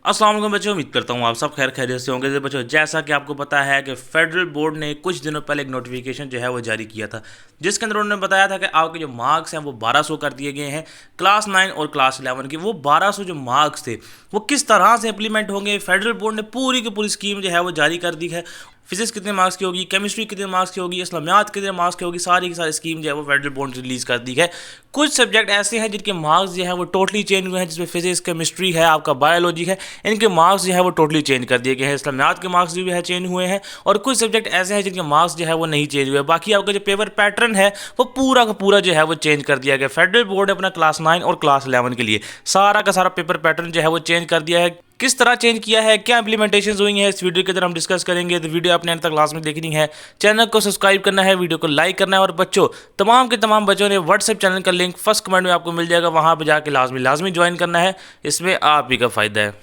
अस्सलाम वालेकुम बच्चों, उम्मीद करता हूँ आप सब खैर खैरियत से होंगे। बच्चों, जैसा कि आपको पता है कि फेडरल बोर्ड ने कुछ दिनों पहले एक नोटिफिकेशन जो है वो जारी किया था, जिसके अंदर उन्होंने बताया था कि आपके जो मार्क्स हैं वो 1200 कर दिए गए हैं। क्लास 9 और क्लास 11 के वो 1200 जो मार्क्स थे वो किस तरह से इंप्लीमेंट होंगे, फेडरल बोर्ड ने पूरी की पूरी स्कीम जो है वो जारी कर दी है। फिजिक्स कितने मार्क्स की होगी, केमिस्ट्री कितने मार्क्स की होगी, इस्लामियात कितने मार्क्स की होगी, सारी की सारी स्कीम जो है वो फेडरल बोर्ड ने रिलीज़ कर दी है। कुछ सब्जेक्ट ऐसे हैं जिनके मार्क्स जो है वो टोटली चेंज हुए हैं, जिसमें फिजिक्स, केमिस्ट्री है, आपका बायोलॉजी है, इनके मार्क्स जो है वो टोटली चेंज कर दिए गए हैं। इस्लामियात के मार्क्स जो है चेंज हुए हैं, और कुछ सब्जेक्ट ऐसे हैं जिनके मार्क्स जो है वो नहीं चेंज हुए। बाकी आपका जो पेपर पैटर्न है वो पूरा का पूरा जो है वो चेंज कर दिया गया। फेडरल बोर्ड ने अपना क्लास 9 और क्लास 11 के लिए सारा का सारा पेपर पैटर्न जो है वो चेंज कर दिया है। किस तरह चेंज किया है, क्या इंप्लीमेंटेशन हुई है, इस वीडियो के अंदर हम डिस्कस करेंगे। तो वीडियो आपने अंत तक क्लास में देखनी है, चैनल को सब्सक्राइब करना है, वीडियो को लाइक करना है। और बच्चों, तमाम के तमाम बच्चों ने व्हाट्सएप चैनल का लिंक फर्स्ट कमेंट में आपको मिल जाएगा, वहाँ पर जाके लाजमी ज्वाइन करना है, इसमें आप ही का फ़ायदा है।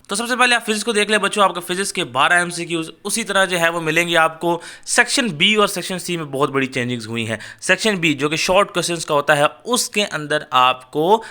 तो सबसे पहले आप फिजिक्स को देख ले बच्चों। आपका फिजिक्स के 12 एमसीक्यूज उसी तरह जो है वो मिलेंगे आपको। सेक्शन बी और सेक्शन सी में बहुत बड़ी चेंजिंग्स हुई हैं। सेक्शन बी जो कि शॉर्ट क्वेश्चंस का होता है, उसके अंदर आपको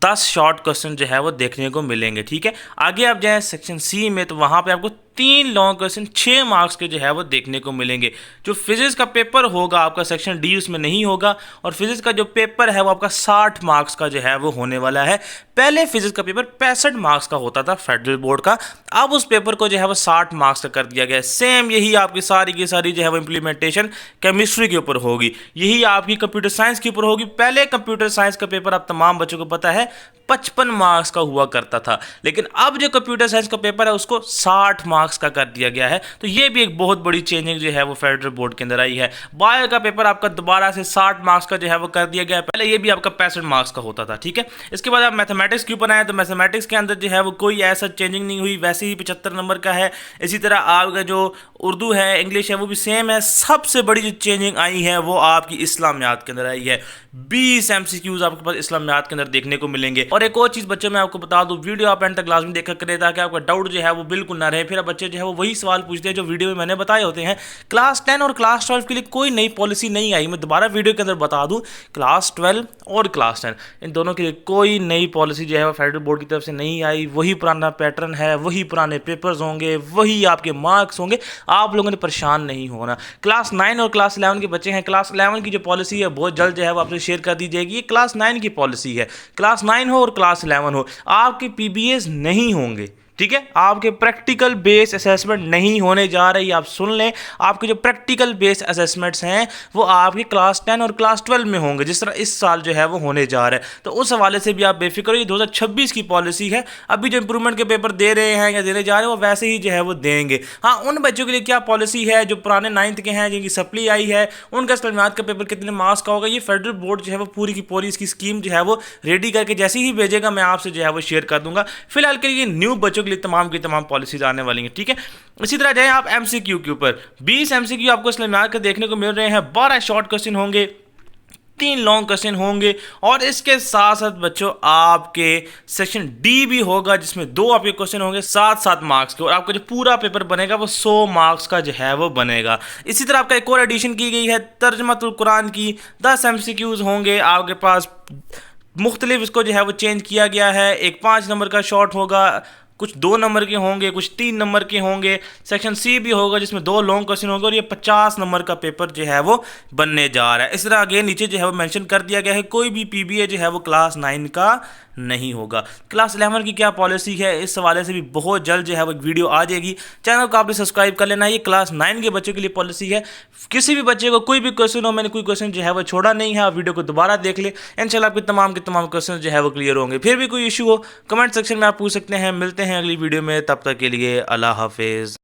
10 शॉर्ट क्वेश्चन जो है वो देखने को मिलेंगे। ठीक है, आगे आप जाएं सेक्शन सी में, तो वहाँ पे आपको 3 लॉन्ग क्वेश्चन 6 मार्क्स के जो है वो देखने को मिलेंगे। जो फिजिक्स का पेपर होगा आपका सेक्शन डी उसमें नहीं होगा, और फिजिक्स का जो पेपर है वो आपका 60 मार्क्स का जो है वो होने वाला है। पहले फिजिक्स का पेपर 65 मार्क्स का होता था फेडरल बोर्ड का, अब उस पेपर को जो है वो 60 मार्क्स का कर दिया गया है। सेम यही आपकी सारी की सारी जो है वो इंप्लीमेंटेशन केमिस्ट्री के ऊपर होगी, यही आपकी कंप्यूटर साइंस के ऊपर होगी। पहले कंप्यूटर साइंस का पेपर आप तमाम बच्चों को पता है 55 मार्क्स का हुआ करता था, लेकिन अब जो कंप्यूटर साइंस का पेपर है उसको 60 मार्क्स का कर दिया गया है। तो ये भी एक बहुत बड़ी चेंजिंग जो है वो फेडरल बोर्ड के अंदर आई है। बायो का पेपर आपका दोबारा से 60 मार्क्स का जो है वो कर दिया गया है, पहले ये भी आपका 65 मार्क्स का होता था। ठीक है, इसके बाद आप मैथमेटिक्स के ऊपर आए, तो मैथमेटिक्स के अंदर जो है वो कोई ऐसा चेंजिंग नहीं हुई, वैसे ही 75 नंबर का है। इसी तरह आपका जो उर्दू है, इंग्लिश है, वो भी सेम है। सबसे बड़ी जो चेंजिंग आई है वो आपकी इस्लामियात के अंदर आई है। 20 एमसीक्यूज आपके पास इस्लामियात के अंदर देखने को मिलेंगे। और एक और चीज़ बच्चों, मैं आपको बता दूं, वीडियो आप एंड तक क्लास में देखा करें ताकि आपका डाउट जो है वो बिल्कुल ना रहे। फिर बच्चे जो है वो वही सवाल पूछते हैं जो वीडियो में मैंने बताए होते हैं। क्लास 10 और क्लास 12 के लिए कोई नई पॉलिसी नहीं आई। मैं दोबारा वीडियो के अंदर बता दूं, क्लास 12 और क्लास 10 इन दोनों के लिए कोई नई पॉलिसी जो है वो फेडरल बोर्ड की तरफ से नहीं आई। वही पुराना पैटर्न है, वही पुराने पेपर्स होंगे, वही आपके मार्क्स होंगे। आप लोगों ने परेशान नहीं होना। क्लास 9 और क्लास 11 के बच्चे हैं, क्लास 11 की जो पॉलिसी है बहुत जल्द जो है वो आपसे शेयर कर दी जाएगी। ये क्लास 9 की पॉलिसी है। क्लास 9 हो और क्लास 11 हो, आपके पीबीएस नहीं होंगे। ठीक है, आपके प्रैक्टिकल बेस्ड असेसमेंट नहीं होने जा रही। आप सुन लें, आपके जो प्रैक्टिकल बेस्ड असेसमेंट्स हैं वो आपके क्लास 10 और क्लास 12 में होंगे, जिस तरह इस साल जो है वो होने जा रहा है। तो उस हवाले से भी आप बेफिक्र हो, ये 2026 की पॉलिसी है। अभी जो इंप्रूवमेंट के पेपर दे रहे हैं या देने जा रहे हैं वो वैसे ही जो है वो देंगे। हाँ, उन बच्चों के लिए क्या पॉलिसी है जो पुराने 9th के हैं, जिनकी सप्ली आई है, उनका इस्लामियात का पेपर कितने मार्क्स का होगा, ये फेडरल बोर्ड जो है वो पूरी की पूरी इसकी स्कीम जो है वो रेडी करके जैसे ही भेजेगा मैं आपसे जो है वो शेयर कर दूंगा। फिलहाल के लिए न्यू बच्चों के लिए तमाम की तमाम पॉलिसीज आने वाली हैं। ठीक है, इसी तरह जाए आप एमसीक्यू के ऊपर। 20 एमसीक्यू आपको इस्लामियात के देखने को मिल रहे हैं, 12 शॉर्ट क्वेश्चन होंगे, 3 लॉन्ग क्वेश्चन होंगे, और इसके साथ साथ बच्चों आपके सेक्शन डी भी होगा, जिसमें 2 आपके क्वेश्चन होंगे 7-7 मार्क्स के, और आपका जो पूरा पेपर बनेगा वो 100 मार्क्स का जो है वो बनेगा। इसी तरह आपका एक और एडिशन की गई है तर्जमातुल कुरान की, 10 एमसीक्यूज होंगे आपके पास। मुख्तलिफ इसको जो है वो चेंज किया गया है। एक 5 नंबर का शॉर्ट होगा, कुछ 2 नंबर के होंगे, कुछ 3 नंबर के होंगे। सेक्शन सी भी होगा जिसमें 2 लॉन्ग क्वेश्चन होंगे, और ये 50 नंबर का पेपर जो है वो बनने जा रहा है। इस तरह आगे नीचे जो है वो मेंशन कर दिया गया है, कोई भी पीबीए जो है वो क्लास 9 का नहीं होगा। क्लास 11 की क्या पॉलिसी है, इस हवाले से भी बहुत जल्द जो है वो एक वीडियो आ जाएगी। चैनल को आपने सब्सक्राइब कर लेना है। ये क्लास 9 के बच्चों के लिए पॉलिसी है। किसी भी बच्चे को कोई भी क्वेश्चन हो, मैंने कोई क्वेश्चन जो है वो छोड़ा नहीं है, आप वीडियो को दोबारा देख ले, इंशाल्लाह आपके तमाम के तमाम क्वेश्चन जो है वो क्लियर होंगे। फिर भी कोई इशू हो कमेंट सेक्शन में आप पूछ सकते हैं। मिलते हैं अगली वीडियो में, तब तक के लिए अल्लाह हाफिज़।